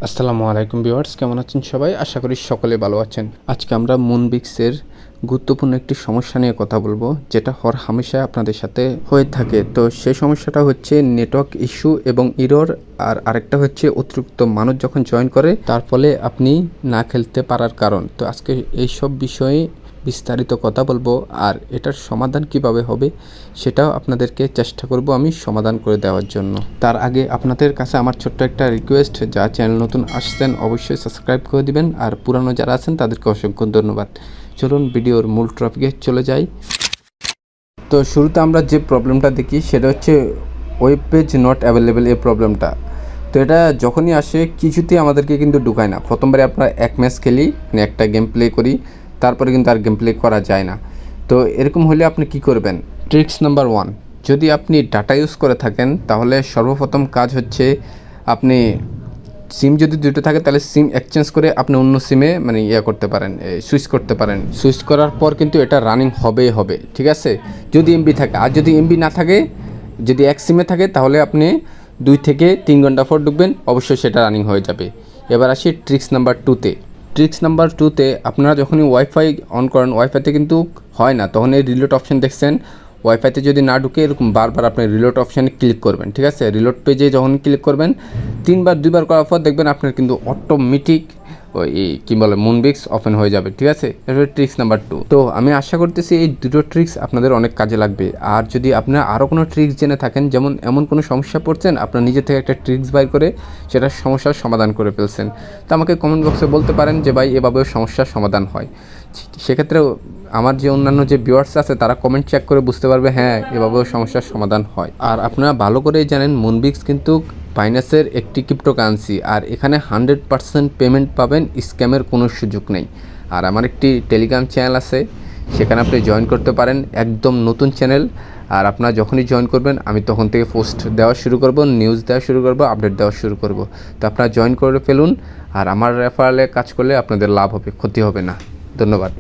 আসসালামু আলাইকুম ভিউয়ার্স, কেমন আছেন সবাই? আশা করি সকলে ভালো আছেন। আজকে আমরা মুনবিক্সের গুরুত্বপূর্ণ একটি সমস্যা নিয়ে কথা বলবো, যেটা হামেশা আপনাদের সাথে হয়ে থাকে। তো সেই সমস্যাটা হচ্ছে নেটওয়ার্ক ইস্যু এবং ইরর, আর আরেকটা হচ্ছে অতিরিক্ত মানুষ যখন জয়েন করে তার ফলে আপনি না খেলতে পারার কারণ। তো আজকে এইসব বিষয়ে বিস্তারিত কথা বলবো, আর এটার সমাধান কিভাবে হবে সেটাও আপনাদেরকে চেষ্টা করব আমি সমাধান করে দেওয়ার জন্য। তার আগে আপনাদের কাছে আমার ছোট্ট একটা রিকোয়েস্ট, যা চ্যানেল নতুন আসছেন অবশ্যই সাবস্ক্রাইব করে দিবেন, আর পুরানো যারা আছেন তাদেরকে অসংখ্য ধন্যবাদ। চলুন ভিডিওর মূল টপিকে চলে যাই। তো শুরুতে আমরা যে প্রবলেমটা দেখি সেটা হচ্ছে ওয়েব পেজ নট অ্যাভেলেবেল, এই প্রবলেমটা। তো এটা যখনই আসে কিছুতেই আমাদেরকে কিন্তু ঢুকায় না। প্রথমবারে আমরা এক ম্যাচ খেলি, মানে একটা গেম প্লে করি, তারপরে কিন্তু আর গেম প্লে করা যায় না। তো এরকম হলে আপনি কি করবেন? ট্রিক্স নাম্বার 1, যদি আপনি ডাটা ইউজ করে থাকেন তাহলে সর্বপ্রথম কাজ হচ্ছে আপনি সিম যদি দুটো থাকে তাহলে সিম এক্সচেঞ্জ করে আপনি অন্য সিমে মানে করতে পারেন, সুইচ করতে পারেন। সুইচ করার পর কিন্তু এটা রানিং হবেই হবে, ঠিক আছে, যদি এমবি থাকে। আর যদি এমবি না থাকে, যদি এক সিমে থাকে, তাহলে আপনি 2 থেকে 3 ঘন্টা পর ঢুকবেন, অবশ্যই সেটা রানিং হয়ে যাবে। এবার আসি ট্রিক্স নাম্বার 2তে। ট্রিক্স নাম্বার 2তে আপনারা যখনই ওয়াইফাই অন করেন, ওয়াইফাইতে কিন্তু হয় না, তখন এই রিলোড অপশান দেখছেন, ওয়াইফাইতে যদি না ঢুকে এরকম বারবার আপনি রিলোড অপশানে ক্লিক করবেন, ঠিক আছে। রিলোড পেজে যখন ক্লিক করবেন 3-2বার করার পর দেখবেন আপনার কিন্তু অটোমেটিক ওই কী বলে মুনবিক্স ওপেন হয়ে যাবে, ঠিক আছে। এরপরে ট্রিক্স নাম্বার 2। তো আমি আশা করতেছি এই দুটো ট্রিক্স আপনাদের অনেক কাজে লাগবে। আর যদি আপনারা আরও কোনো ট্রিক্স জেনে থাকেন, যেমন এমন কোনো সমস্যা পড়ছেন আপনার নিজে থেকে একটা ট্রিক্স বাইর করে সেটার সমস্যার সমাধান করে ফেলছেন, তো আমাকে কমেন্ট বক্সে বলতে পারেন যে ভাই এভাবেও সমস্যার সমাধান হয়। সেক্ষেত্রে আমার যে অন্যান্য যে ভিউয়ার্স আছে তারা কমেন্ট চেক করে বুঝতে পারবে হ্যাঁ এভাবেও সমস্যার সমাধান হয়। আর আপনারা ভালো করেই জানেন মুনবিক্স কিন্তু বাইন্যান্সের একটি ক্রিপ্টোকারেন্সি, আর এখানে 100% পেমেন্ট পাবেন, স্ক্যামের কোনো সুযোগ নেই। আর আমার একটি টেলিগ্রাম চ্যানেল আছে, সেখানে আপনি জয়েন করতে পারেন, একদম নতুন চ্যানেল। আর আপনারা যখনই জয়েন করবেন আমি তখন থেকে পোস্ট দেওয়া শুরু করব, নিউজ দেওয়া শুরু করব, আপডেট দেওয়া শুরু করব। তো আপনারা জয়েন করে ফেলুন, আর আমার রেফারেলে কাজ করলে আপনাদের লাভ হবে, ক্ষতি হবে না। ধন্যবাদ।